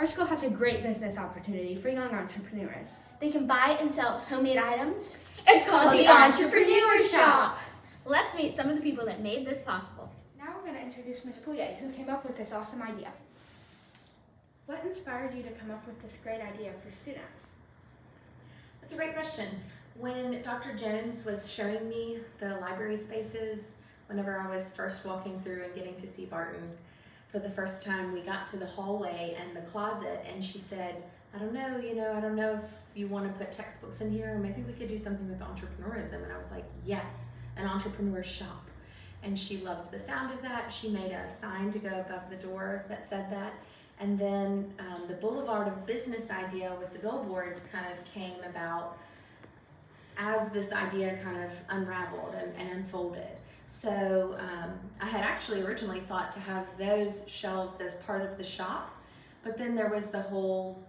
Our school has a great business opportunity for young entrepreneurs. They can buy and sell homemade items. It's called the Entrepreneurshop. Let's meet some of the people that made this possible. Now we're going to introduce Ms. Pouillet, who came up with this awesome idea. What inspired you to come up with this great idea for students? That's a great question. When Dr. Jones was showing me the library spaces, whenever I was first walking through and getting to see Barton for the first time, we got to the hallway and the closet, and she said, I don't know if you want to put textbooks in here, or maybe we could do something with entrepreneurism. And I was like, yes, an entrepreneur shop. And she loved the sound of that. She made a sign to go above the door that said that. And then the Boulevard of Business idea with the billboards kind of came about as this idea kind of unraveled and unfolded. So I had actually originally thought to have those shelves as part of the shop, but then there was the whole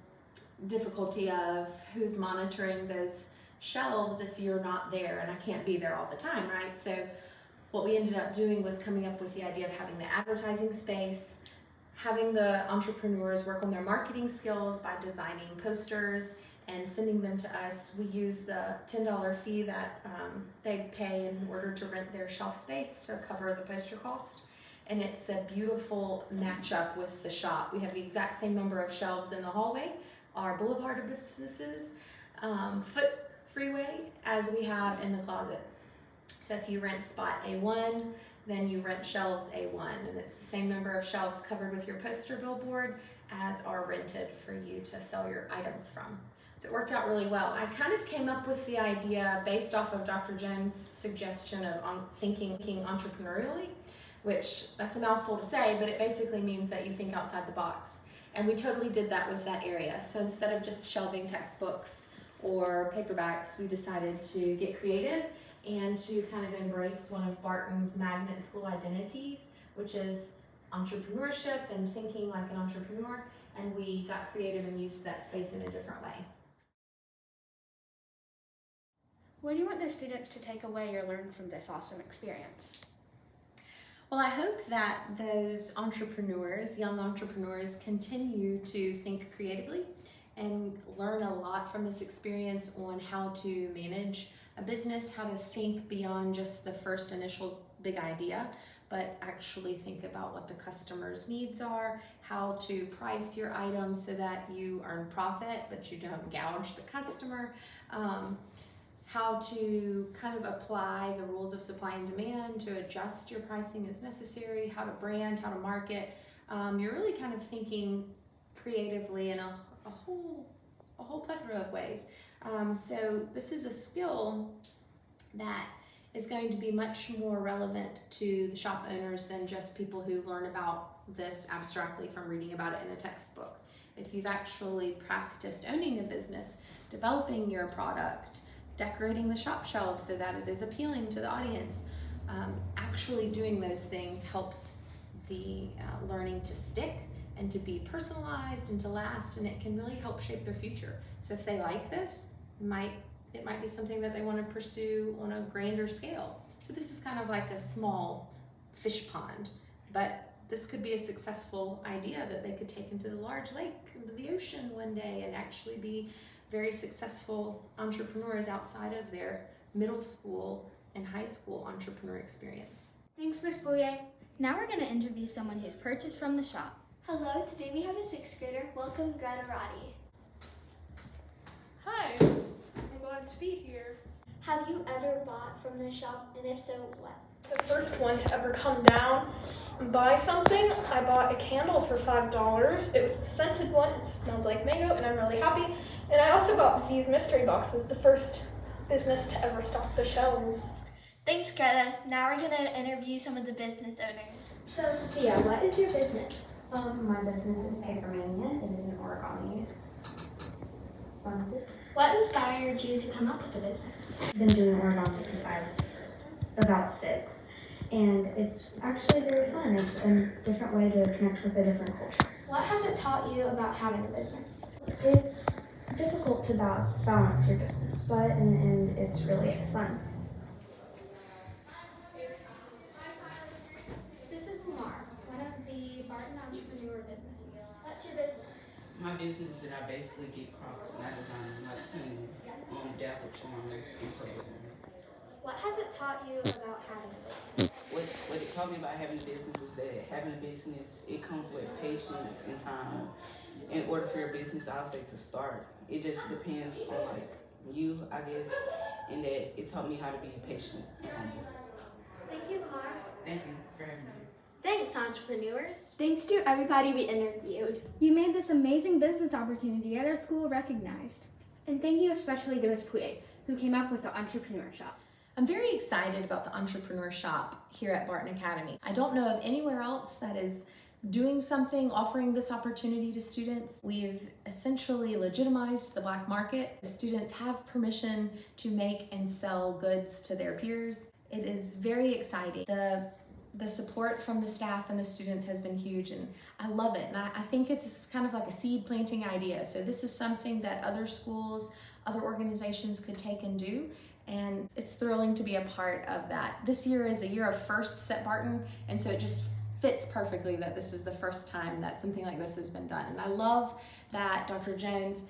difficulty of who's monitoring those shelves if you're not there, and I can't be there all the time, right? So what we ended up doing was coming up with the idea of having the advertising space, having the entrepreneurs work on their marketing skills by designing posters and sending them to us. We use the $10 fee that they pay in order to rent their shelf space to cover the poster cost. And it's a beautiful matchup with the shop. We have the exact same number of shelves in the hallway, our Boulevard of Businesses foot freeway, as we have in the closet. So if you rent spot A1, then you rent shelves A1, and it's the same number of shelves covered with your poster billboard as are rented for you to sell your items from. So it worked out really well. I kind of came up with the idea based off of Dr. Jones' suggestion of thinking entrepreneurially, which that's a mouthful to say, but it basically means that you think outside the box. And we totally did that with that area. So instead of just shelving textbooks or paperbacks, we decided to get creative and to kind of embrace one of Barton's magnet school identities, which is entrepreneurship and thinking like an entrepreneur. And we got creative and used that space in a different way. What do you want the students to take away or learn from this awesome experience? Well, I hope that those entrepreneurs, young entrepreneurs, continue to think creatively and learn a lot from this experience on how to manage a business, how to think beyond just the first initial big idea, but actually think about what the customer's needs are, how to price your items so that you earn profit, but you don't gouge the customer, how to kind of apply the rules of supply and demand to adjust your pricing as necessary, how to brand, how to market. You're really kind of thinking creatively in a whole plethora of ways. So this is a skill that is going to be much more relevant to the shop owners than just people who learn about this abstractly from reading about it in a textbook. If you've actually practiced owning a business, developing your product, decorating the shop shelves so that it is appealing to the audience, actually doing those things helps the learning to stick and to be personalized and to last, and it can really help shape their future. So if they like this, it might be something that they want to pursue on a grander scale. So this is kind of like a small fish pond, but this could be a successful idea that they could take into the large lake, into the ocean one day, and actually be very successful entrepreneurs outside of their middle school and high school entrepreneur experience. Thanks, Ms. Pouillet. Now we're going to interview someone who's purchased from the shop. Hello, today we have a 6th grader. Welcome, Greta Roddy. Hi, I'm glad to be here. Have you ever bought from the shop, and if so, what? The first one to ever come down and buy something, I bought a candle for $5. It was the scented one, it smelled like mango, and I'm really happy. And I also bought Z's mystery boxes, the first business to ever stock the shelves. Thanks, Greta. Now we're going to interview some of the business owners. So, Sophia, what is your business? My business is Paper Mania. It is an origami business. What inspired you to come up with the business? I've been doing origami since I'm about 6, and it's actually very fun. It's a different way to connect with a different culture. What has it taught you about having a business? It's difficult to balance your business, but in the end, it's really fun. This is Lamar, one of the Barton entrepreneur businesses. What's your business? My business is that I basically get Crocs and I design like dazzle charms and play with them. What has it taught you about having a business? What it taught me about having a business is that having a business, it comes with patience and time. In order for your business, I'll say, to start, it just depends on like you, I guess, and that it taught me how to be patient and humble. Thank you, Lamar. Thank you for having me. Thanks, entrepreneurs. Thanks to everybody we interviewed. You made this amazing business opportunity at our school recognized. And thank you especially to Ms. Pouye, who came up with the Entrepreneurshop. I'm very excited about the Entrepreneurshop here at Barton Academy. I don't know of anywhere else that is doing something, offering this opportunity to students. We've essentially legitimized the black market. Students have permission to make and sell goods to their peers. It is very exciting. The support from the staff and the students has been huge, and I love it. And I think it's kind of like a seed planting idea. So this is something that other schools, other organizations could take and do. And it's thrilling to be a part of that. This year is a year of firsts at Barton, and so it just fits perfectly that this is the first time that something like this has been done. And I love that Dr. Jones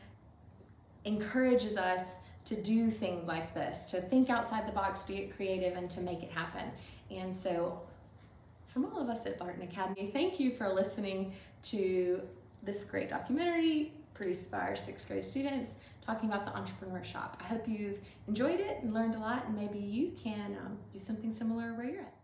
encourages us to do things like this, to think outside the box, to get creative, and to make it happen. And so from all of us at Barton Academy, thank you for listening to this great documentary produced by our 6th grade students talking about the Entrepreneurshop. I hope you've enjoyed it and learned a lot, and maybe you can do something similar where you're at.